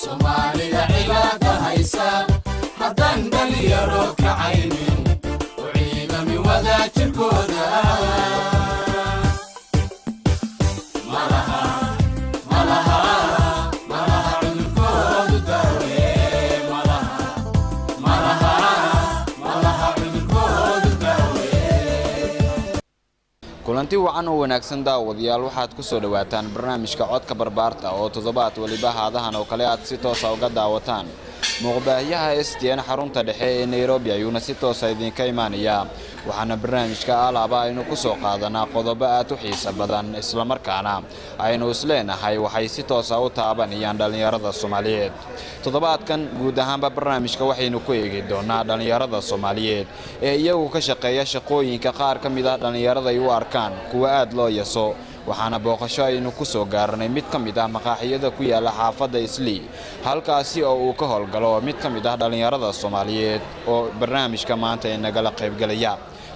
Somalia cibaada haysa hadan dhalinyaro kacaynin u ciidami wadaajirkooda kulanti wacan oo wanaagsan daawadayaal waxaad ku soo dhawaataan barnaamijka codka barbaarta oo toddobaad waliba haadahan oo kale aad si toos ah uga daawataan muuqbaahiyaha STN xarunta dhexe ee Nairobi ayuuna si toos ah idinka imaanaya waxaana barnaamijka alaaba aynu ku soo qaadanaa qodobo aad u xiiso badan isla markaana aynu isleenahay waxay si toos ah u taabanayaan dhalinyarada Soomaaliyeed toddobaadkan guud ahaanba barnaamijka waxaynu ku eegi doonaa dhalinyarada Soomaaliyeed ee iyagu ka shaqeeya shaqooyinka qaar ka mid ah dhalinyarada ay u arkaan kuwa aad loo yaso waxaana booqasho aynu ku soo gaarnay mid ka mid ah maqaaxiyada ku yaala xaafadda Islii halkaasi oo uu ka howlgalo mid ka mid ah dhalinyarada Soomaaliyeed oo barnaamijka maanta ay nagala qayb galaya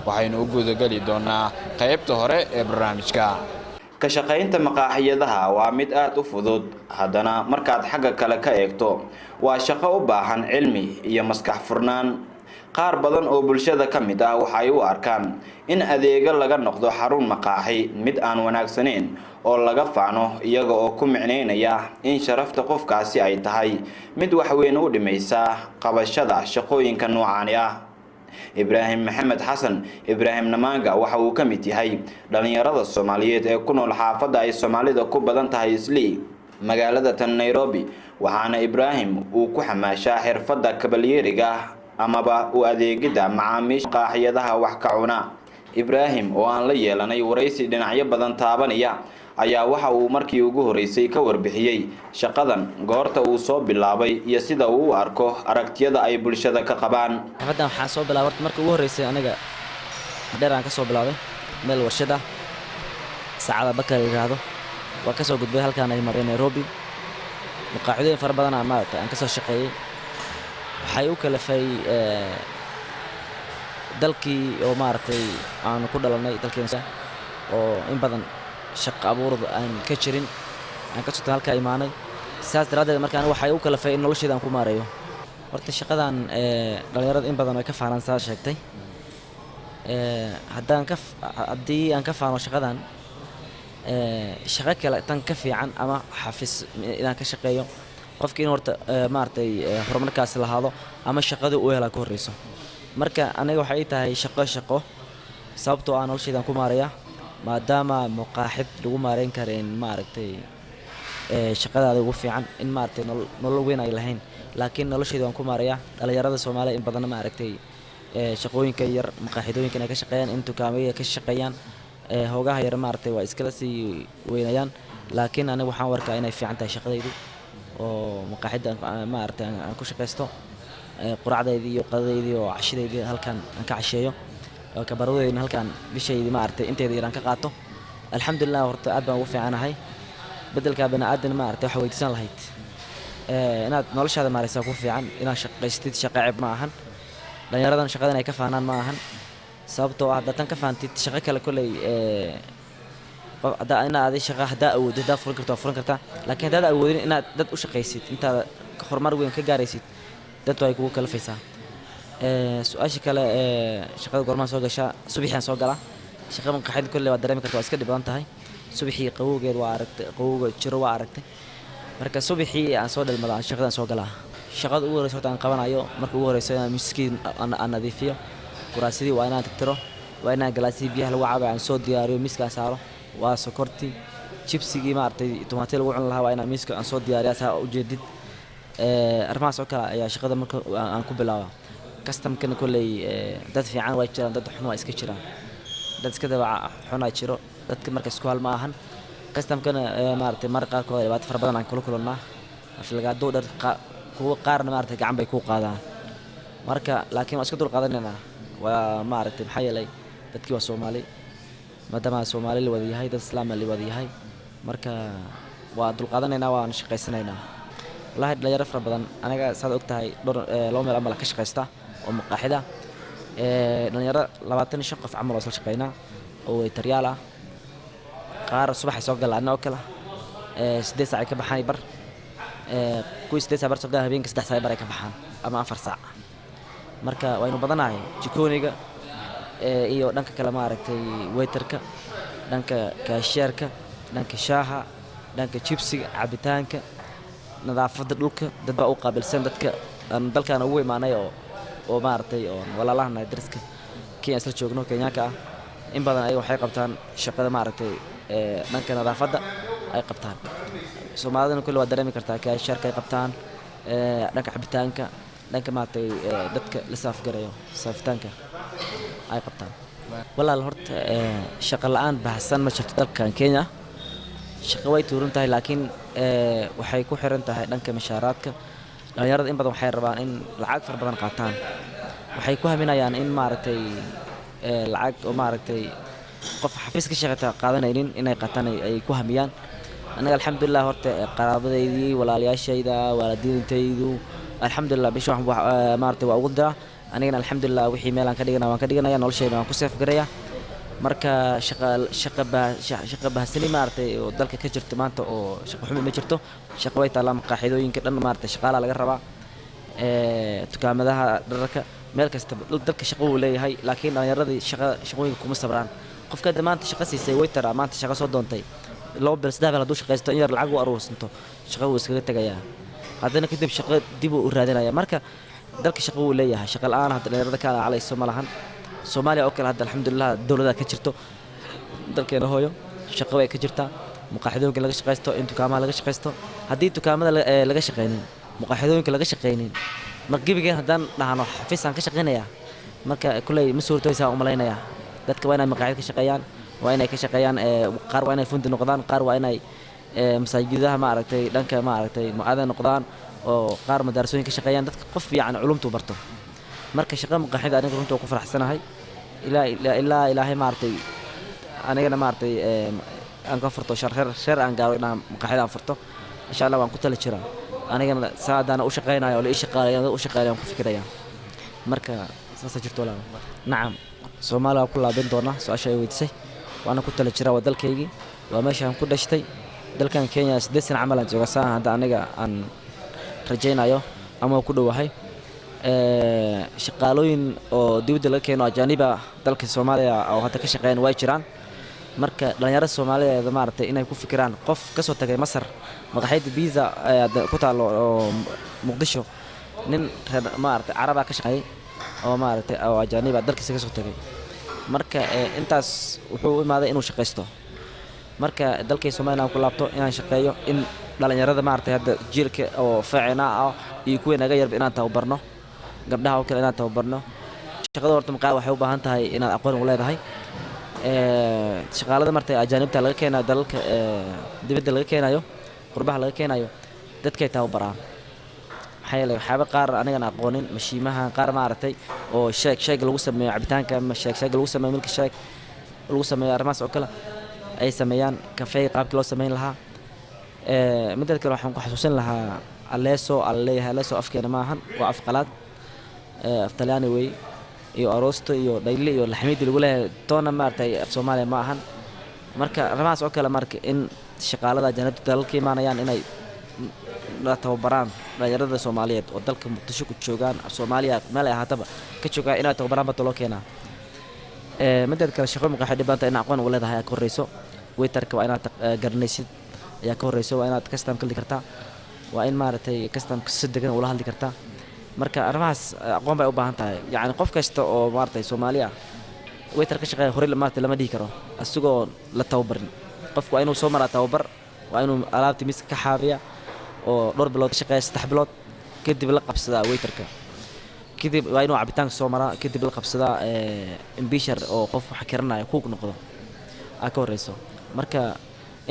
waxaynu u gudagali doonaa qaybta hore ee barnaamijka ka shaqeynta maqaaxiyadaha waa mid aad u fudud haddana markaad xagga kale ka eegto waa shaqo u baahan cilmi iyo maskax furnaan qaar badan oo bulshada ka mid ah waxay u arkaan in adeega laga noqdo xarun maqaaxi mid aan wanaagsaneyn oo laga faano iyaga oo ku micneynaya in sharafta qofkaasi ay tahay mid wax weyn u dhimaysa qabashada shaqooyinka noocan ah Ibrahim Maxamed Xasan Ibrahim Namanga waxa uu ka mid yahay dhalinyarada Soomaaliyeed ee ku nool xaafadda ay Soomaalida ku badan tahay Islii magaalada tan Nairobi waxaana Ibrahim uu ku xamaashaa xirfadda kabalyeeriga amaba u adeegida macaamiisha qaaxiyadaha wax ka cuna Ibrahim oo aan la yeelanay waraysi dhinacyo badan taabanaya ayaa waxa uu markii ugu horeysay ka warbixiyay shaqadan goorta uu soo bilaabay iyo sida uu u arko aragtiyada ay bulshada ka qabaan xafadan waxa soo bilaabay markii ugu horeysay aniga dheeraan ka soo bilaabay meel warshada saacada bakar yiraahdo waa ka soo gudbay halkaan ay maray Nairobi maqaaxidoyin fara badan aan ka soo shaqeeyay waxay u kala fay dalkii oo maartay aan ku dhalanay dalkeena oo in badan shaqo abuurada aan ka jirin aan ka soo halka imaanay saas daradeed markaan waxay u kala fay nolosheeda aan ku maareeyo horta shaqadan dhalinyarada in badan way ka faanaan saa sheegtay haddii aan ka faano shaqadan shaqo kale tan ka fiican ama xafiis inaan ka shaqeeyo qofkii in horta maartay horumarkaas lahaado ama shaqada uu hela ka horeyso marka aniga waxay tahay shaqo sababtoo aan nolosheeda ku maareeyaa maadaama maqaaxid lagu maareyn kareen maartay shaqadaada ugu fiican in maartay nolol weyn ay lahayn laakiin nolosheeda aan ku maareeyaa dhalinyarada Soomaaliyeed in badan maartay shaqooyinka yar maqaaxidooyinka ay ka shaqeeyaan in dukaamada ka shaqeeyaan hoogaha yar maartay waa iskala sii weynayaan laakiin aniga waxaan warkaa inay fiican tahay shaqadaydu oo maqaaxida maartay aan ku shaqeysto quraacdeedii iyo qadadeedii oo cashideedii halkaan aan ka casheeyo oo kabaradooyina halkaan bishaydii maartay inteeda yaraan ka qaato alxamdulillah horta aad baan ugu fiicanahay bedelka bani'aadan maartay waxa weydiisan lahayd inaad noloshaada maareysaa ku fiican inaad shaqaystid shaqo ceeb ma ahan dhalinyaradan shaqadan ay ka faanaan ma ahan sababtoo ah dadkan ka faantid shaqo kale kulay inaad shaqo hadaa awoodid hadaa furan kartaa laakiin hadaa awoodin inaad dad u shaqaysid intaad horumar weyn ka gaaraysid dadku ay kugu kalafaysaa su'aasha kale shaqada goormaan soo gashaa subaxii aan soo galaa shaqada maqaaxid kulay waa dareemi kartaa waa iska dhiban tahay subaxii qabowgeed waa aragtay qabowga jiro waa aragtay marka subaxii aan soo dhalmada shaqadan soo galaa shaqada ugu horeysa aan qabanayo marka ugu horeysa aan miskiin aan nadiifiyo kuraasidii waa inaan tirtiro waa inaan galaasii biyaha lagu cabo aan soo diyaariyo miiskaan saaro waa sokorti chipsigii maartay tomato lagu cun lahaa waa inaan miiska aan soo diyaariyo saa u jeedid arrimahaas oo kale ayaa shaqada marka aan ku bilaabaa customkana kulay dad fiican way jiraan dad xun waa iska jiraan dad iska daba xunaa jiro dadka marka isku hal ma ahan customkana maartay marqa qaarkood dhibaato fara badan aan kula kulannaa afilgaado dad kuwa qaarna maartay gacan bay ku qaadaan marka laakiin waa iska dul qaadanaynaa waa maartay maxay yeelay dadkii waa Soomaali maadaama Soomaali la wada yahay dad islaam la wada yahay marka waa dul qaadanaynaa waan shaqaysanaynaa wallahi dhalinyaro fara badan anaga saad ogtahay loo meel ama la ka shaqaysta oo maqaaxida dhalinyaro 25 qof camal oo soo shaqeynaa oo Taryaal ah qaar subax soo galaan oo kala 8 saac ka baxay bar kuwii 8 saac bar soo galaan habeenkii 3 saac bar ay ka baxaan ama 4 saac marka waynu badanahay jikooniga iyo dhanka kale maaragtay waiterka dhanka kaashiyeerka dhanka shaaha dhanka jibsiga cabitaanka nadaafadda dhulka dad baa u qaabilsan dadka aan dalkan ugu imaanay oo maaragtay oo walaalahan dariska Kenya isla joogno Kenyaanka ah in badan ay waxay qabtaan shaqada maaragtay dhanka nadaafadda ay qabtaan Soomaalidana kulli waa dareemi kartaa kaashiyeerka ay qabtaan dhanka cabitaanka dhanka maaragtay dadka la saafgarayo saafitaanka ay qabtaan walaal horta shaqo la'aan baahsan ma jirto dalkan Kenya shaqo way tuuran tahay laakiin waxay ku xiran tahay dhanka mishaaraadka dhalinyarada in badan waxay rabaan in lacag far badan qaataan waxay ku haminayaan in maaragtay lacag oo maaragtay qof xafiis ka shaqeeya qaadanaynin inay qaataan ay ku hamiyaan anaga alxamdulillah horta qaraabadaydii walaalayaashayda waalidiintaydu alxamdulillah bisha wax maaragtay waa ugu daa anigana alxamdulillah wixii meel aan ka dhigana waan ka dhiganaya noloshayda waan ku seef garaya marka shaqa baahsani maaragtay oo dalka ka jirto maanta oo shaqo xumi ma jirto shaqo way taalaa maqaaxidooyinka dhan maaragtay shaqaalaha laga rabaa dukaamadaha dharka meel kasta dalka shaqo uu leeyahay laakiin dhalinyaradii shaqooyinka kuma sabraan qofka maanta shaqo siisay waiter maanta shaqo soo doontay 2 bil 3 bil hadduu shaqaysto in yar lacag u aruursanto shaqo uu iskaga tagayaa haddana kadib shaqo dib u raadinaya marka dalka shaqo uu leeyahay shaqo la'aan hadda dhalinyarada ka calayso ma lahan Soomaaliya oo kale hadda alxamdulillah dawladda ka jirto dalkeena hooyo shaqo way ka jirtaa maqaaxidooyinka laga shaqaysto in dukaamaha laga shaqaysto haddii dukaamada laga shaqeynin maqaaxidooyinka laga shaqeynin margibigeen haddaan dhahano xafiis aan ka shaqeynayaa marka kulay ma suurtooysaa u malaynayaa dadka waa inay maqaaxid ka shaqeeyaan waa inay ka shaqeeyaan qaar waa inay fundi noqdaan qaar waa inay masaajidaha maaragtay dhanka maaragtay mu'aadin noqdaan oo qaar madaarasooyin ka shaqeeyaan dadka qof fiican culumtu barto marka shaqada maqaaxida aniga runtii ku faraxsanahay ilaahay maaragtay anigana maaragtay aan ka furto shar aan gaaro inaan maqaaxida aan furto insha Allah waan ku tala jiraa anigana saadana u shaqeynayo oo u shaqeeyo ku fikiraya marka saasa jirto walaal nacam Soomaaliya ku laaban doona su'aasha ay weydiisay waana ku tala jiraa wadalkaygii waa meesha aan ku dhashtay dalkan Kenya 8 sano camal aan joogaa saan hadda aniga aan rajaynayo ama ku dhawahay shaqaalooyin oo dibadda laga keeno ajaaniba dalka Soomaaliya oo hadda ka shaqeeyaan way jiraan marka dhalinyarada Soomaaliyeed maaragtay inay ku fikiraan qof ka soo tagay Masar maqaaxida pizza ku taalo oo Muqdisho nin maaragtay Carab ka shaqeeyay oo maaragtay oo ajaaniba dalkiisa ka soo tagay marka intaas wuxuu imaaday inuu shaqeysto marka dalkay Soomaaliya ku laabto inaan shaqeeyo in dhalinyarada maaragtay hadda jiilka oo faacina ah iyo kuwa naga yarba inaan tababarno gabdhaha oo kale inaan tababarno shaqada horta maqaa waxay u baahan tahay inaad aqoon u leedahay shaqaalada martay ajaanibta laga keenayo dalalka dibadda laga keenayo qurbaha laga keenayo dadkay tababaraan maxay leeyahay waxyaabo qaar anigana aqoonin mashiimaha qaar maaragtay oo sheeg lagu sameeyo cabitaanka ama sheeg lagu sameeyo milk sheeg lagu sameeyo arrimahaas oo kale ay sameeyaan kafee qaabkii loo sameyn lahaa midda kale waxaan ku xasuusin lahaa aleeso afkeena maahan waa af qalaad af Talyaani way iyo aroosto iyo dhayli iyo laxmiid lagu leeyahay toona maartay af Soomaaliya ma ahan marka arrimahaas oo kale marka in shaqaalada ajaanibta dalka imaanayaan inay la tababaraan dhalinyarada Soomaaliyeed oo dalka Muqdisho ku joogaan Soomaaliya meel ay ahaataba ka joogaan inay tababaraan bato loo keenaa midda kale shaqo maqaaxid dhibanta in aqoon u leedahay ka horeyso waiterka waa inaad garanaysid ayaa ka horeyso waa inaad custom kali kartaa waa in maaragtay custom si degan ula hadli kartaa marka arrimahaas aqoon bay u baahan tahay yacni qof kasta oo maaragtay Soomaaliya waiter ka shaqeeya hore maaragtay lama dhihi karo asagoo la tababarin qofku waa inuu soo maraa tababar waa inuu alaabta miiska ka xaabiya oo dhowr bilood ka shaqeeya 3 bilood kadib la qabsadaa waiterka kadib waa inuu cabitaanka soo maraa kadib la qabsadaa imbishar oo qof wax karanayo ku noqdo aa ka horeyso marka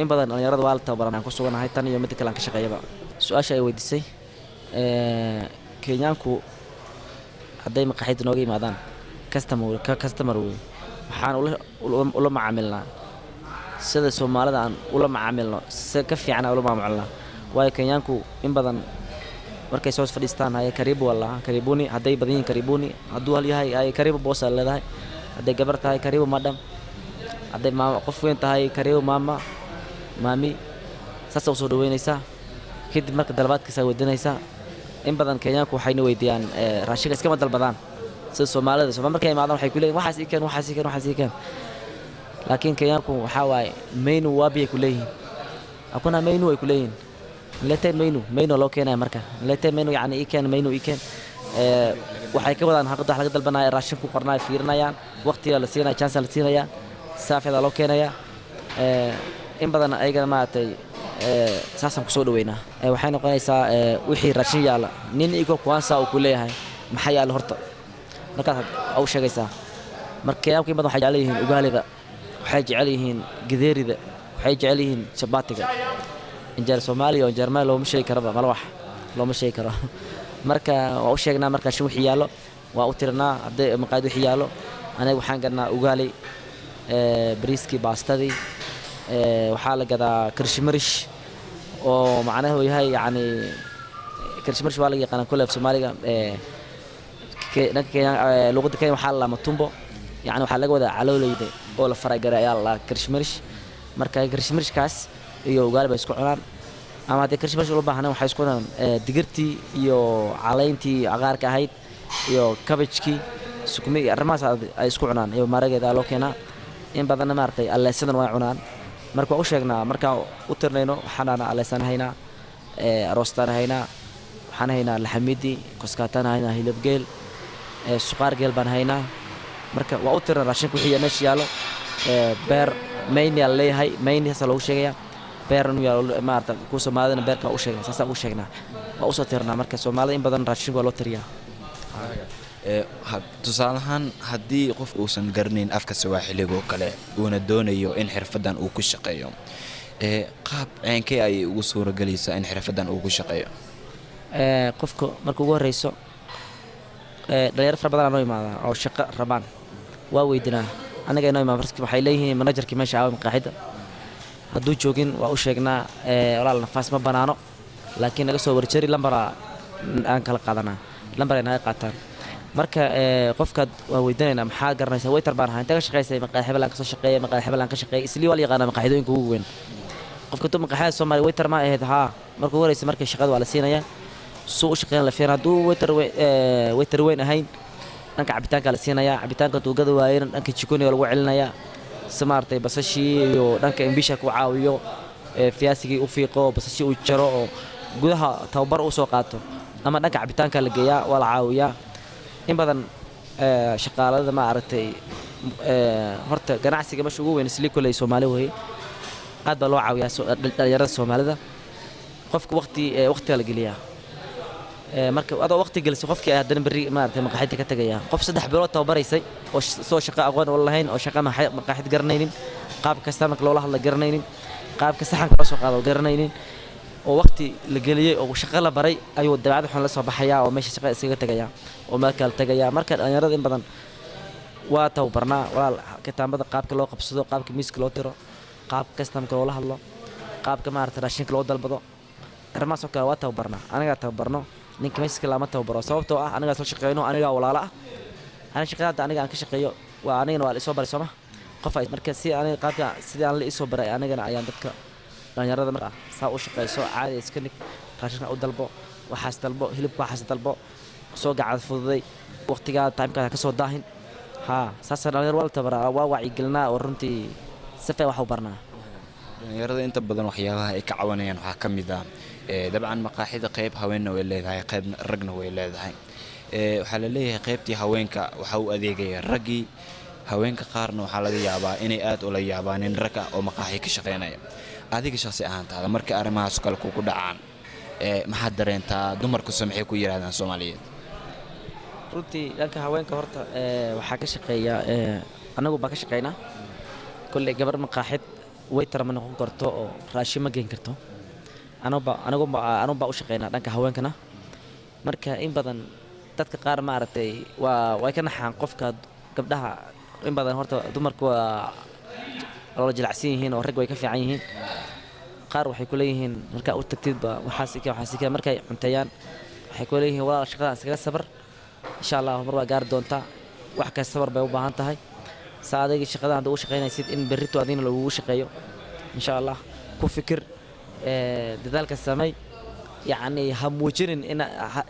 in badan dhalinyarada waa la tababaran aan ku suganahay tan iyo mid kale aan ka shaqeeyaba su'aasha ay weydiisay Kenyaanku hadday maqaaxid nooga yimaadaan customer way waxaan ula macaamilnaa sida Soomaalida aan ula macaamilno si ka fiican ula macaamilnaa waayo Kenyaanku in badan markay soo fadhiistaan ay karibu wallahi karibuni hadday badan yihiin karibuni hadduu hal yahay ay karibu boos leedahay hadday gabar tahay karibu madam hadday qof weyn tahay karibu mama mami saas u soo dhaweynaysaa kadib marka dalbaadkiisa weydiinaysaa in badan kenyaanku waxayna weydiiyaan raashinka iskama dalbadaan sida soomaalida markay imaadaan waxay ku leeyihin waxaas ii keen waxaas ii keen waxaas ii keen laakiin kenyaanku waxaa waaye menu waabiyay ku leeyihiin hakuna menu ay ku leeyihiin nilete menu loo keenaya marka nilete menu yani ii keen menu ii keen waxay ka wadaan xaqada wax laga dalbanaya raashin ku qornaa fiirinayaan waqtiga la siinaya chance la siinaya saafida loo keenaya in badan ayagana maartay saasan ku soo dhaweynaa waxay noqonaysaa wixii raashin yaala nin igo kuwansa uu ku leeyahay maxay yaala horta markaad u sheegaysaa marka yaabka in badan waxay jecel yihiin ugaalida waxay jecel yihiin gideerida waxay jecel yihiin shabaatiga injeer Soomaaliya oo Jarmal loo sheegi karo malawax loo sheegi karo marka waa u sheegnaa marka shin wixii yaalo waa u tirnaa haday maqaad wixii yaalo anaga waxaan gadnaa ugaali bariiski baastadii waxaa la gadaa kirshmarish oo macnaheedu yahay yani kirshmarish waa la yaqaan kulaf Soomaaliga luqada Kenya waxaa la matumbo yani waxaa laga wadaa caloolayda oo la faray garay ayaa la kirshmarish marka kirshmarishkaas iyo ugaali bay isku cunaan ama hadii kirshmarish loo baahnaa waxay isku cunaan digirtii iyo caleyntii cagaarka ahayd iyo cabbage-kii sukumi arrimahaas ay isku cunaan iyo marageeda loo keenaa in badan maartay alleesadan way cunaan marka u sheegnaa marka u tirnayno waxaan alleesan haynaa roostan haynaa waxaan haynaa laxamidi koskaatan haynaa hilib geel suqaar geel baan haynaa marka waa u tirnaa raashinka wixii meesha yaalo beer mayn yaa leeyahay mayn hasa loo sheegaya beer inuu yaalo maarta ku Soomaalida beerka u sheegnaa saasa u sheegnaa waa u soo tirnaa marka Soomaalida in badan raashinka waa loo tiriyaa tusaalahan haddii qof uusan garanayn afka Sawaaxiliga oo kale uuna doonayo in xirfadan uu ku shaqeeyo qaab ceenkay ay ugu suuragelaysaa in xirfadan uu ku shaqeeyo qofka marka ugu horeyso dhalinyaro fara badan oo imaada oo shaqo rabaan waa weydinaa anaga inoo imaan farski waxay leeyihiin managerkii meesha aa maqaaxida hadduu joogin waa u sheegnaa walaal nafaas ma banaano laakiin naga soo warjari lambara aan kala qaadanaa lambar ay naga qaataan marka qofka waa weydiinayna maxaa garanaysaa waiter baan ahaa inta ka shaqeysay maqaaxi balan ka soo shaqeeyay maqaaxi balan ka shaqeeyay isli wal yaqaan maqaaxidooyinka ugu weyn qofka tuu maqaaxida Soomaaliya waiter ma ahayd ha markuu wareysay markay shaqada waa la siinaya soo u shaqeyn la fiiran hadduu waiter weyn ahayn dhanka cabitaanka la siinaya cabitaanka tuugada waayeen dhanka jikoniga lagu celinaya samaartay basashii iyo dhanka imbisha ku caawiyo fiyaasigii u fiiqo basashii u jaro oo gudaha tababar u soo qaato ama dhanka cabitaanka la geeyaa waa la caawiyaa in badan shaqaalada ma aragtay horta ganacsiga meesha ugu weyn isli kulay Soomaali way aad baa loo caawiyaa dhalinyarada Soomaalida qofka waqti la geliyaa marka adoo waqti gelisay qofkii ay hadan bari ma aragtay maqaaxida ka tagaya qof 3 bilood tababaraysay oo soo shaqo aqoon u lahayn oo shaqo maqaaxid garanaynin qaab kasta marka loo hadla garanaynin qaabka saxanka loo soo qaado garanaynin oo waqti la geliyay oo shaqo la baray ayuu dabeecad xun la soo baxaya oo meesha shaqo isaga tagaya oo marka la tagaya marka dhalinyarada in badan waa tababarnaa walaal kitaabada qaabka loo qabsado qaabka miiska loo tiro qaab kasta marka loo hadlo qaabka ma aragtay raashinka loo dalbado arrimahaas oo kale waa tababarnaa aniga tababarno ninka miiska lama tababaro sababtoo ah aniga soo shaqeeyno aniga walaala ah aniga shaqada aniga aan ka shaqeeyo waa anigana waa la soo baray Soomaa qof ay marka si aniga qaabka sidii aan la soo baray anigana ayaan dadka dhalinyarada marka saa u shaqeyso caadi iska nig raashinka u dalbo waxaas dalbo hilibka waxaas dalbo soo gacad fududay waqtiga timeka ka soo daahin ha saasa dhalinyaro wal tabara waa wacyi gelnaa oo runtii safay wax u barnaa dhalinyarada inta badan waxyaabaha ay ka cawanayaan waxa kamid ah dabcan maqaaxida qayb haweenna way leedahay qayb ragna way leedahay waxa la leeyahay qaybtii haweenka waxa uu adeegaya ragii haweenka qaarna waxa laga yaabaa inay aad u la yaabaan in rag oo maqaaxi ka shaqeynaya adiga shakhsi ahaantaada marka arrimahaas kale ku dhacaan maxaa dareentaa dumarku samxay ku yiraahdaan Soomaaliyeed runtii dhanka haweenka horta waxa ka shaqeeya anagu ba ka shaqeynaa kulli gabar maqaaxid waiter ma noqon karto oo raashin ma geyn karto anagu ba u shaqeynaa dhanka haweenkana marka in badan dadka qaar ma aragtay way ka naxaan qofka gabdhaha in badan horta dumarku waa loo jilacsan yihiin oo rag way ka fiican yihiin qaar waxay ku leeyihiin marka u tagtidba waxaas ka markay cunteeyaan waxay ku leeyihiin walaal shaqada iskaga sabar insha Allah mar waa gaar doonta wax ka sabar bay u baahan tahay saadayga shaqada aad u shaqeynaysid in berrito adina lagu shaqeeyo insha Allah ku fikir dadaalka samay يعني هموجين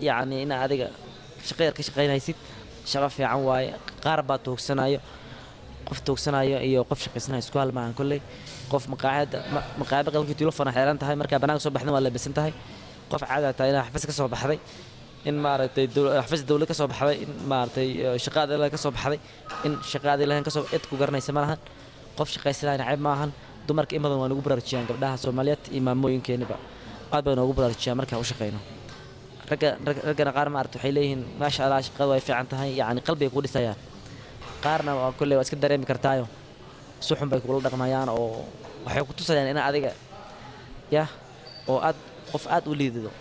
يعني إن هذا شقير كشقين هيسيد شغف عن واي قاربة توكسنايو قف توكسنايو إيو قف شقيسنا يسكوال معن كله قف مقاعد قلقي تلوفنا حيران تهاي مركب بناك صبح حنا ولا بس انتهاي قف عادة تاينا حفظك صبح هذي إن مارتي حفظ الدولة كصبح هذي إن مارتي شقاد الله كصبح هذي إن شقاد الله كصبح إتكو قرنا يسمعها قف شقيسنا نعيب معهن دمرك إما ضمن نقول برارجيان قبلها سوماليات إمام مو يمكن يبقى قاد بنقول برارجيان مركب وشقينا رجعنا قارن مارتو حيلين ما شاء الله شقاد ويفي عن تهاي يعني قلبي يقول سيان قارنا وكل واسكت دريم كرتايو suxun bay kula dhaqmayaan oo waxay ku tusayaan in adiga oo aad qof aad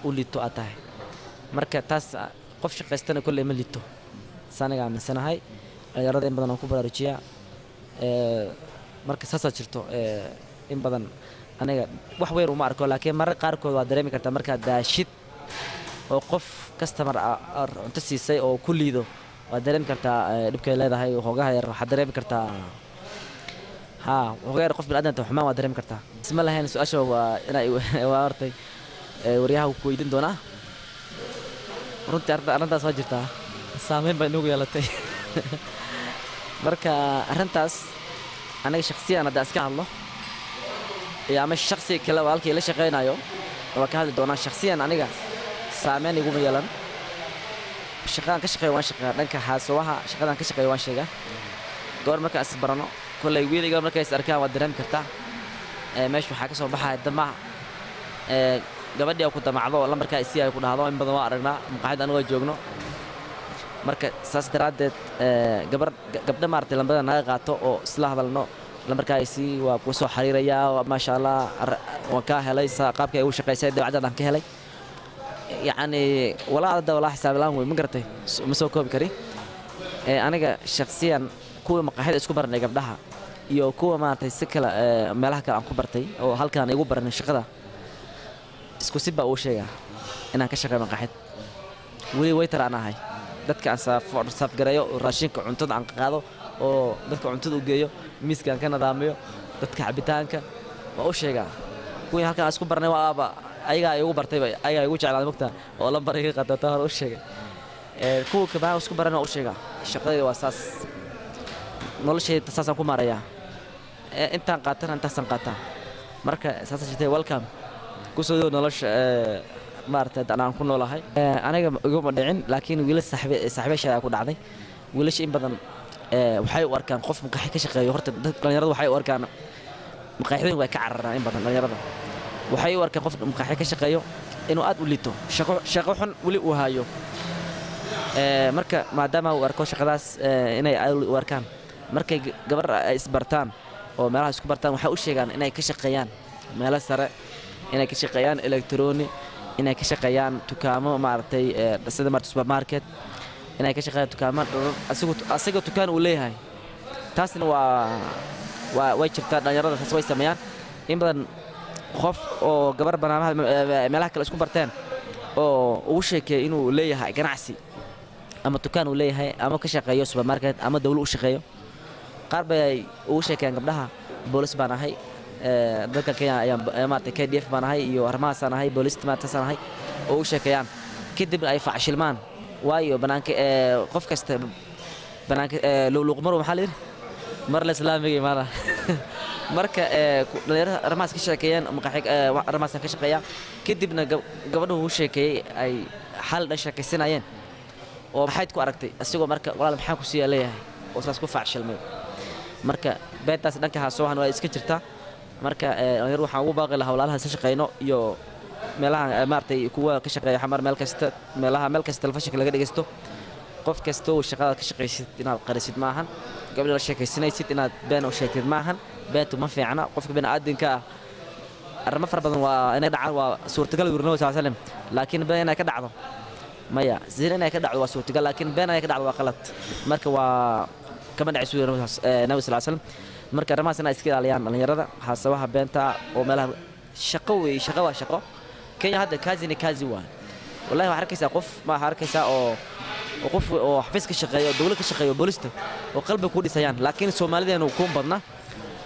u liito aad tahay marka taas qof shaqaystana kullee ma liito sanaga masanahay yarada in badan oo ku baraarujiya marka saasa jirto in badan aniga wax weyn uma arko laakiin mar qaar kood waa dareemi kartaa marka daashid oo qof customer inta siisay oo ku liido waa dareemi kartaa dhibkay leedahay hoogaha yar waxa dareemi kartaa ها وغير قف بالأدنى تحماه ودريم كرتا اسم الله هنا سؤال شو أنا وارتي وريها وكويدين دونا رنت أرد سواجرتا سامين بينوغ يالتي مركا أرنتاس أنا شخصيا أنا داسك الله يا مش شخصي كلا والكي ليش غينا يوم وكهذا دونا شخصيا أنا سامين يقوم يلان شغال كشقي وان شغال لأنك حاسوها شغال كشقي وان شغال دور مركا أسبرانو كل ويلي قبل كيس أركان ودرهم كرتا ماشي في حاجة صباحها الدمع قبل دي كنت مع ذو الله مركا إسيا يكون هذا من بدو أرجنا مقعد أنا وجوجنا مركا ساس تردد قبل ما أرتي لما بدنا نقاطه أو سلاح ذلنا لمركا إسي وبوسو حريريا وما شاء الله وكاه ليس قابك يوش قيسي ده عدد عن كهلي يعني ولا عدد ولا حساب لهم ومقرته مسوكو بكري أنا شخصيا kuwa maqaaxida isku baranay gabdhaha iyo kuwa maartay si kala meelaha kale aan ku bartay oo halkaan igu baranay shaqada isku si baa uu sheegaa inaan ka shaqeeyo maqaaxid weli way taraanahay dadka aan saaf gareeyo raashinka cuntada aan qaado oo dadka cuntada u geeyo miiska aan ka nadaamiyo dadka cabitaanka waa u sheegaa kuwa halkaan isku baranay waa aaba ayaga igu bartay ayaga igu jeclaaday waqta oo la baray qadata hor u sheegay kuwa ka baa isku baranay u sheegaa shaqada waa saas noloshii tasaasan ku maaraya intaan qaatan intaasan qaataa marka saasa jirtay welcome ku soo nolosha maartay aan ku noolahay aniga iguma dhicin laakiin wiil saaxiibashay ku dhacday wiilasha in badan waxay u arkaan qof maqaaxi ka shaqeeyo horta dhalinyaradu waxay u arkaan maqaaxidin way ka cararaan in badan dhalinyarada waxay u arkaan qof maqaaxi ka shaqeeyo inuu aad u liito shaqo xun wali uu haayo marka maadaama uu arko shaqadaas inay u arkaan markay gabar ay isbartaan oo meelaha isku bartaan waxa u sheegaan inay ka shaqeeyaan meelo sare inay ka shaqeeyaan electronic inay ka shaqeeyaan dukaamo maartay sida supermarket inay ka shaqeeyaan dukaamo asiga dukaan uu leeyahay taasna way jirtaa dhalinyarada taas way sameeyaan in badan qof oo gabar barnaamijka meelaha kale isku barteen oo uu sheekay inuu leeyahay ganacsi ama dukaan uu leeyahay ama ka shaqeeyo supermarket ama dawlad u shaqeeyo qaar bay uu sheekeen gabdhaha boolis baan ahay dadka Kenya ayaa maartay KDF baan ahay iyo armaas aan ahay boolis maartay ahay oo u sheekayaan kadib ay faashilmaan waayo banaanka qof kasta banaanka luqmar waxa leeyahay mar la islaamiga imaana marka dhalinyarada armaas ka sheekayaan maqaaxig armaas ka shaqeeya kadibna gabadhu uu sheekayay ay hal dhashakaysanayeen oo maxayd ku aragtay asigoo marka walaal maxaa ku sii leeyahay oo saas ku faashilmay marka beentaas dhanka haasoohan waa iska jirta marka yar waxaan ugu baaqi lahaa walaalaha si shaqeyno iyo meelaha maartay kuwa ka shaqeeya xamar meel kasta telefishinka laga dhageysto qof kasta oo shaqada ka shaqeysid inaad qarisid maahan gabadha la sheekaysanaysid inaad been u sheegtid maahan beentu ma fiicna qofka bini aadamka arma far badan waa inay dhacaan waa suurtagal wirnoo sallam laakiin been inay ka dhacdo maya zina inay ka dhacdo waa suurtagal laakiin been inay ka dhacdo waa qalad marka waa kama dhacayso nabi sallallahu alayhi wasallam marka ramaasna iska ilaaliyaan dhalinyarada xasabaha beenta oo meelaha shaqo waa shaqo Kenya hadda kazi waa wallahi waxa arkaysaa qof ma arkaysaa oo qof oo xafiis ka shaqeeyo dawlad ka shaqeeyo booliska oo qalbi ku dhisayaan laakiin Soomaalideenu ku badna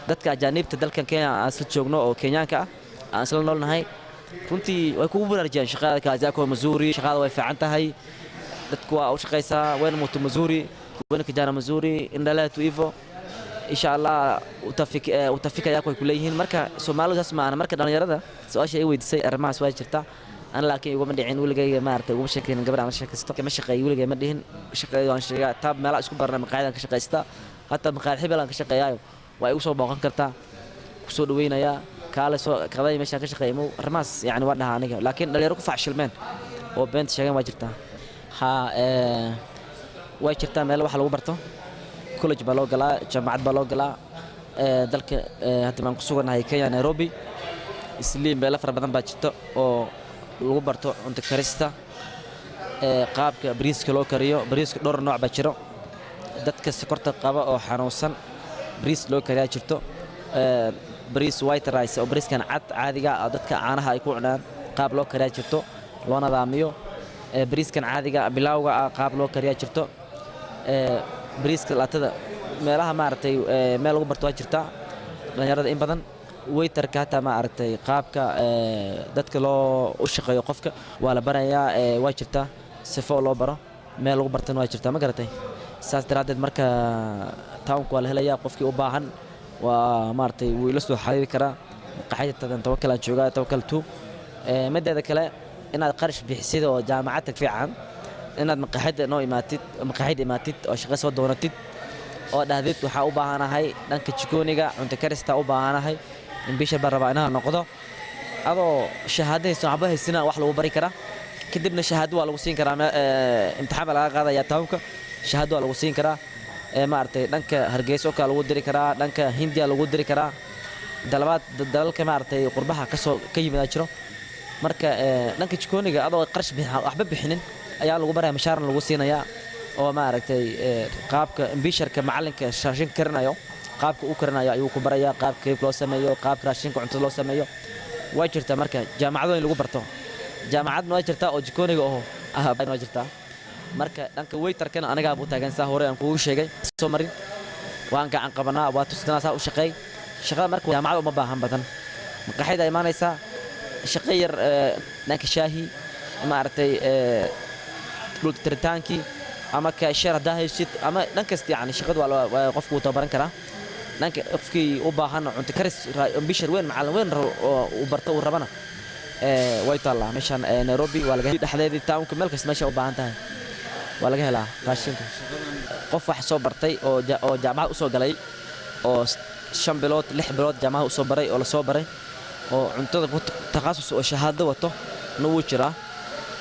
dadka ajaanibta dalkan Kenya aan isla joogno oo Kenyaanka ah aan isla noolnahay runtii way kugu baraarjiyaan shaqada kaazako mazuri shaqada way fiican tahay dadku waa u shaqaysaa wayna mutu mazuri wayna kijana mazuri indala tu ivo insha Allah utafika yako kuleeyihiin marka Soomaalidu taas ma ana marka dhalinyarada su'aasha ay weydiisay arrimahaas waa jirta أنا لكن يقوم دعين ولا جاي ما أعرف يقوم شكل من قبل عن شكل ستا كم شقي ولا جاي ما دهن شقي عن شقي تاب ما لا أسكت برا مقاعد كشقي ستا حتى مقاعد حبل عن كشقي يايو ويوصل باقن كرتا وصول وين يا كالس كذا مش كشقي مو رماس يعني وردها عنك لكن اللي يروح فعشل من وبنت شقي ما جرتا ها وجرتا مال واحد لو برتو كل جبلو قلا جماعة بلو قلا ذلك هتبقى مقصورنا هي كيا نيروبي إسلام بلا فرق بدن باجتو أو lagu barto cunto karista qaabka bariiska loo kariyo bariiska dhowr nooc baa jiro dadka sokorta qaba oo xanuunsan bariis loo kariyaa jirto bariis white rice oo bariiskan cad caadiga ah dadka caanaha ay ku cunaan qaab loo kariyaa jirto loo nadaamiyo bariiskan caadiga bilawga ah qaab loo kariyaa jirto bariiska laatada meelaha maartay meel lagu barto waa jirta dhalinyarada in badan ويترك حتى ما أرتي قابك دتك لو وشقة يقفك ولا برا واجرته سفو لو برا ما لو برتن واجرته ما قرتي ساس درادد مركا تاونك ولا هلا يقفك وباهن ومارتي ويلسوا حرير كرا قاعدة توكل على شغال توكلتو مدة ذاك لا إن القرش بحسيده وجامعتك في عام إن مقاعد نوع مقاعد ماتت أو شغال سود دونتت أو دهدت وحاوبها أنا هاي لأنك تشكونيجا أنت كرست أوبها أنا هاي إن بيشر برا أنا نقضه هذا شهادة صعبة السنة واحد لو بري كرا كدبنا شهادة ولا وسين كرا امتحان على هذا يتوقع شهادة ولا وسين كرا ما أرتي لأنك هرجيسو كلا ودري كرا لأنك هندي على ودري كرا دلوات دلك ما أرتي قربها كسو كي من أجره مركا لأنك تشكونيجا هذا قرش أحبب بحنين أيام لو برا مشارن لو وسين يا oo ma aragtay qaabka ambisharka macalinka raashin karinayo qaabka uu karinayo ayuu ku baraya qaabka loo sameeyo qaabka raashinka cuntada loo sameeyo waa jirta marka jaamacado in lagu barto jaamacadna waa jirta oo jikooniga oo waa jirta marka dhanka waiterkana aniga abu taagan saa hore aan kugu sheegay soo marin waan gacan qabanaa waa tusnaa saa u shaqeey shaqada marka jaamacado uma baahan badan maqaxida imaanaysa shaqeeyar dhanka shaahi ma aragtay dhul tirtaankii أما كشرة ده هيشت أما نكست يعني شغل ولا قفك وتبرن كرا نك قفكي وباهنا عند كرس بيشر وين معلم وين وبرتو وربنا ويطلع مشان نيروبي ولا جهد حداد التاون كمل كس ماشي وباهنتها ولا جهلا راشينك قف حساب برتي أو جامعة أسوق علي أو شامبلوت لح بلوت جامعة أسوق بري ولا صوب بري أو عند تخصص أو شهادة وتو نوجرا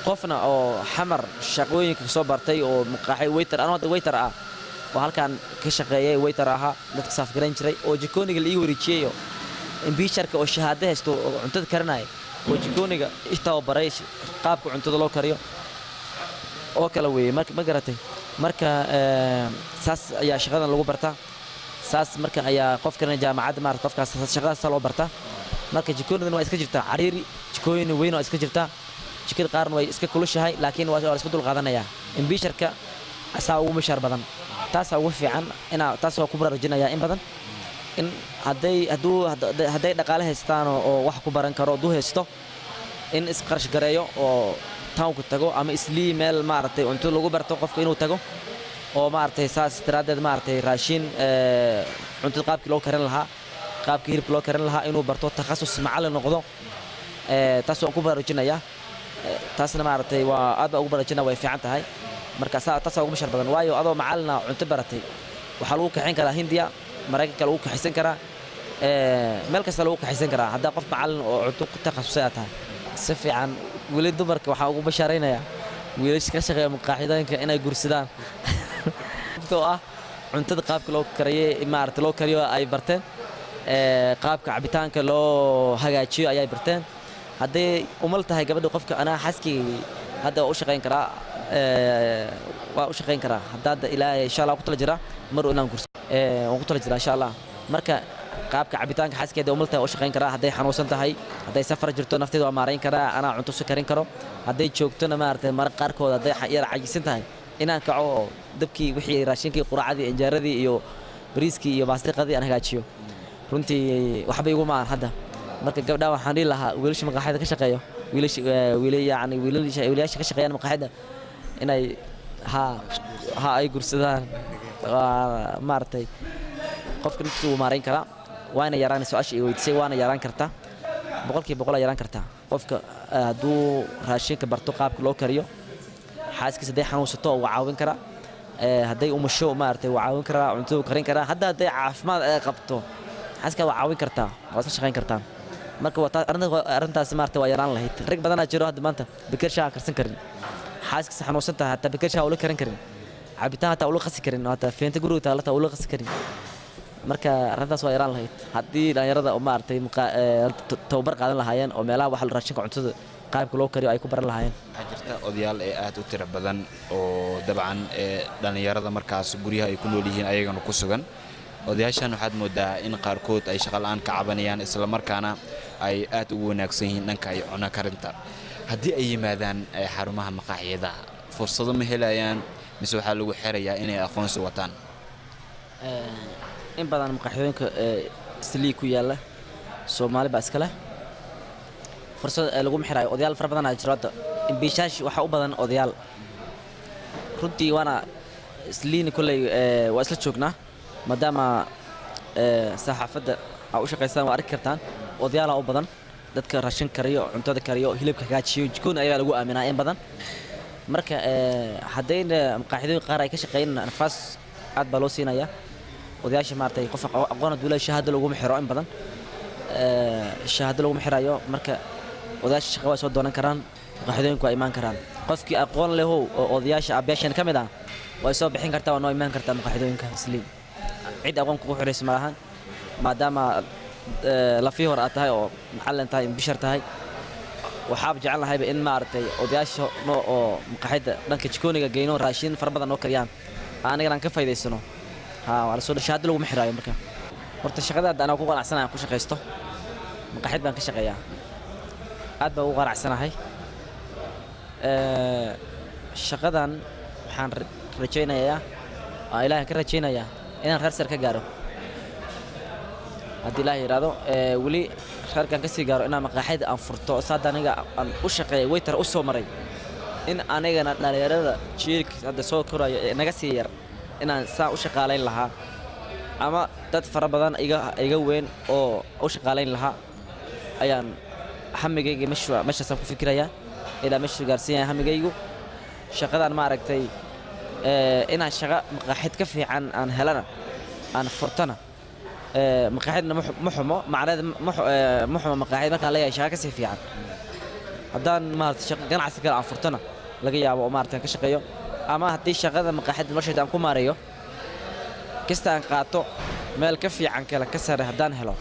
قفنا أو حمر شقوين كسب برتي أو مقاحي ويتر أنا هذا ويتر وهالكان كشقية ويتر نتكسف جرينشري أو جكوني اللي يوريشيو إن بيشارك أو شهادة هستو عنتد كرناي أو جكوني إشتاو بريش قابك عنتد لو كريو أو كلوي ما قرأتي مركا ساس يا شغلنا لو برتا ساس مركا يا قف كرنا جامعة ما قف كاس شغل سالو برتا مركا جكوني إنه إسكجرتا عريري جكوني وينه إسكجرتا شكل قارن وي اسك كل شيء لكن waa isku dul qaadanaya in bisharka asaa ugu mashar badan taas ugu fiican ina taas ku baraarujinaya in badan in haday dhaqaale haystaan oo wax ku baran karo duu haysto in isqarsh gareeyo oo townku tago ama isli meel maartay intuu lagu barto qofka inuu tago oo maartay saas tiradeed maartay raashin cunto qaabkii loo karin lahaa qaabkii hilib loo karin lahaa inuu barto takhasus macallin noqdo taas ku baraarujinaya taasna maartay waa aad ugu barajina way fiican tahay marka taas ugu mashar badan waayo adoo macalina cunto baratay waxa lagu kaxin karaa Hindiya Mareykanka lagu kaxaysan karaa meel kasta lagu kaxaysan karaa hadaa qof macalin oo cunto ku takhasusay tahay si fiican wali dumarka waxa ugu bashaaraynaya wiilasha ka shaqeeya maqaaxidaanka inay gursadaan to ah cuntada qaabka loo kariyay maartay loo kariyo ay barteen qaabka cabitaanka loo hagaajiyo ayay barteen haddii umal tahay gabadha qofka ana xaskii hadda u shaqeyn karaa waa u shaqeyn karaa hadda ilaahay insha Allah ku tala jira mar inaan kurso ku tala jira insha Allah marka qaabka cabitaanka xaskeeda umal tahay u shaqeyn karaa hadday xanuunsan tahay hadday safar jirto nafteeda waa maareyn karaa ana cunto soo karin karo hadday joogtona maartay mar qaarkood hadday yar cajisan tahay inaan kaco dabkii wixii raashinkii quraacadii injaaradii iyo bariiskii iyo baastii qadii aan hagaajiyo runtii waxba igu ma hadda marka gabdhaha waxaan dhihi lahaa wiilasha maqaaxida ka shaqeeyo wiilasha ka shaqeeyaan maqaaxida inay ay gursadaan maaragtay qofka naftiisa wuu maarayn karaa waana yaraan su-aasha ay weydiisay waana yaraan kartaa boqolkiiba boqol yaraan kartaa qofka hadduu raashinka barto qaabka loo kariyo xaaskiisa hadday xanuunsato waa caawin karaa hadday umusho maaragtay waa caawin karaa cuntada karin karaa hadday caafimaad ay qabto xaaska waa caawin kartaa waa isla shaqayn kartaa marka arrintaas maaragtay waa yaraan lahayd rag badanaa jiro hadda maanta bakeer shaha karsan karin xaaskiisa xanuunsan tahay hataa bakeer shaha ula karin karin cabitaan hataa ula qasi karin hataa feenta guriga taala hataa ula qasi karin marka arrintaas waa yaraan lahayd haddii dhalinyarada oo maaragtay tababar qaadan lahaayeen oo meelaha wax raashinka cuntada qaabka loo kariyo ay ku baran lahaayeen waxaa jirta odayaal ee aad u tiro badan oo dabcan dhalinyarada markaas guryaha ay ku nool yihiin ayagana ku sugan odayaashan waxaad moodaa in qaarkood ay shaqo la'aan ka cabanayaan isla markaana ay aad ugu wanaagsan yihiin dhanka ay cunno karinta haddii ay yimaadaan xarumaha maqaaxiyadaha fursado ma helayaan mise waxaa lagu xirayaa inay aqoonsi wataan in badan maqaaxiyooyinka islii ku yaalla Soomaali baa iska leh fursad lagu xirayo odayaal fara badan ayaa jira hadda imbiishaash waxa u badan odayaal runtii waana isliin kulay waa isla joognaa maadaama saxaafadda ay u shaqeystaan waa arki kartaan odayaal u badan dadka raashin kariyo cuntada kariyo hilibka hagaajiyo jikoon ayaa lagu aaminaa in badan marka haddayna maqaaxidooyin qaar ay ka shaqeeyaan nafaas aad baa loo siinayaa odayaasha maartay qof aqoon dawla shahaado lagu xiro in badan shahaado lagu xirayo marka odayaasha shaqo way soo doonan karaan maqaaxidooyinku ay imaan karaan qofkii aqoon leh oo odayaasha abeeshan kamid ah way soo bixin kartaa oo noo imaan kartaa maqaaxidooyinka isliin cid aqoon ku xirayso malahan maadaama la fi hor tahay oo macallin tahay bishar tahay waxaab jecel lahayd in maartay odayaasha oo maqaaxida dhanka jikooniga geyno raashin far badan oo kariyaan aniga aan ka faa'iideysano wala soo shahaado lagu xiraayo marka horta shaqada aan ku qanacsanahay ku shaqeysto maqaaxid baan ka shaqeeyaa aad baan ugu qanacsanahay shaqadan waxaan rajaynayaa ilaahay ka rajaynayaa inaan reer sar ka gaaro haddii ilaahay yiraahdo weli reerkan ka sii gaaro inaan maqaaxid aan furto saada aniga aan u shaqeeyo waiter u soo maray in anigana dhalinyarada jiilka hadda soo korayo naga sii yar inaan saa u shaqaaleyn lahaa ama dad fara badan iga weyn oo u shaqaaleyn lahaa ayaan hamigayga meeshaas ku fikirayaa ilaa meesha gaarsiinaya hamigaygu shaqadan maaragtay inaan shaqo maqaaxid ka fiican aan helana aan furtana maqaaxidna ma xumo macnaheed ma xumo maqaaxid markaan leeyahay shaqo ka sii fiican haddaan maaragtay shaqo ganacsi kale aan furtana laga yaabo oo maaragtay ka shaqeeyo ama haddii shaqada maqaaxid noloshayda aan ku maareeyo kasta aan qaato meel ka fiican kale ka sare haddaan helo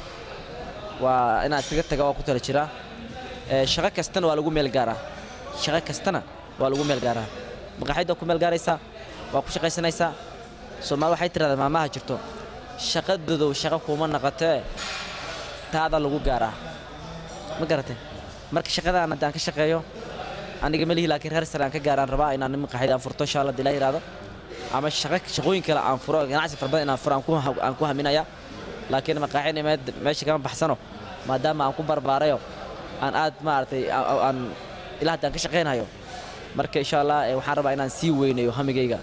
waa inaan iskaga taga oo ku tala jiraa shaqo kastana waa lagu meel gaaraa shaqo kastana waa lagu meel gaaraa maqaaxidda ku meel gaaraysaa waa ku shaqaysanaysaa Soomaali waxay tiraahdaa maamaha jirto shaqadoodu shaqo kuma naqatee taada lagu gaaraa ma garatay marka shaqadaan haddaan ka shaqeeyo aniga malihi laakiin reer sare aan ka gaaraan rabaa inaan maqaaxid aan furto insha Allah dilaa yiraahdo ama shaqooyin kale aan furo ganacsi farbadan inaan furo aan ku haminaya laakiin maqaaxid meesha kama baxsano maadaama aan ku barbaarayo aan aad maartay aan ilaa hadda ka shaqeynayo marka insha Allah waxaan rabaa inaan sii weynayo hamigayga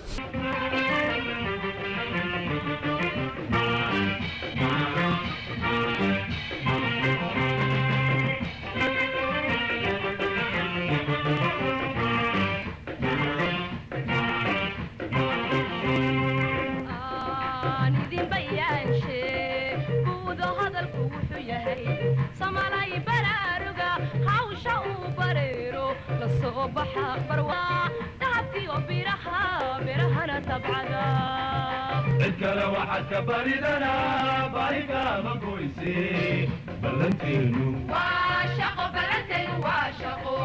الكلا واحد كباردنا بايقا مقويسي بلنتينو واشقو بلنتينو واشقو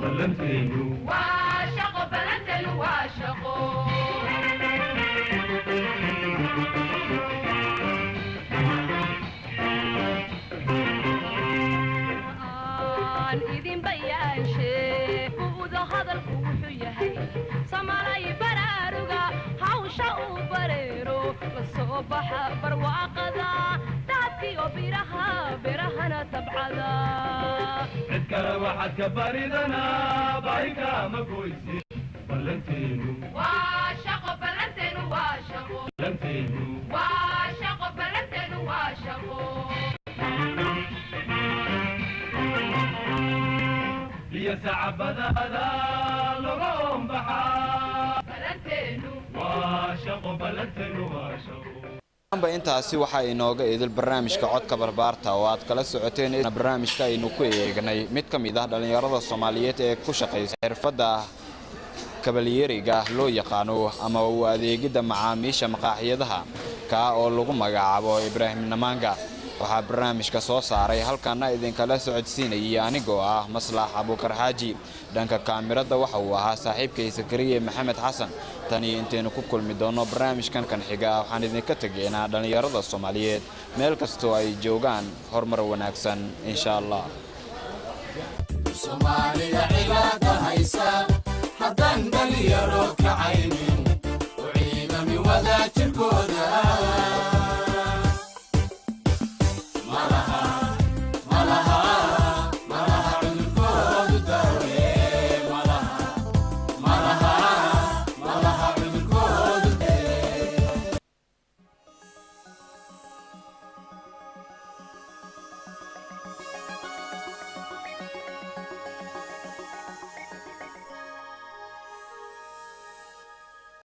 بلنتينو واشقو بلنتينو واشقو إذن بيانشي وذا هذا الكوح يهي سمالاي براروغا هاوشا وبريرو لصوبح برواقضا تاتي وبيرها برهنا tabcada cidkale waxaad ka baridanaa baahika ma goysi ballanteenu waa shaqo ballanteenu waa shaqo ballanteenu waa shaqo ballanteenu waa shaqo iyo sacabadaada laga ombaxaa ballanteenu waa shaqo ballanteenu waa shaqo amba intaasi waxa inooga idil barnaamijka codka barbaarta oo aad kala socoteen barnaamijka aynu ku eegnay mid ka mid ah dhalinyarada Soomaaliyeed ee ku shaqeysa xirfadda kabalyeeriga loo yaqaano ama u adeegida macaamiisha maqaaxiyadaha ka oo lagu magacaabo Ibraahim Namaanga waxaa barnaamijka soo saaray halkaana idin kala socodsiinayay anigoo ah Maslax Abuukar Xaaji dhanka kaamirada waxa uu ahaa saaxiibkaysa Kariye Maxamed Xasan tani inteenu ku kulmi doono barnaamijkan kan xiga waxaan idinka tageynaa dhalinyarada Soomaaliyeed meel kasto ay joogaan horumar wanaagsan insha Allah Soomaalida cilaada haysa haddaan dhalinyaro kacaynin u ciidami wada jirkooda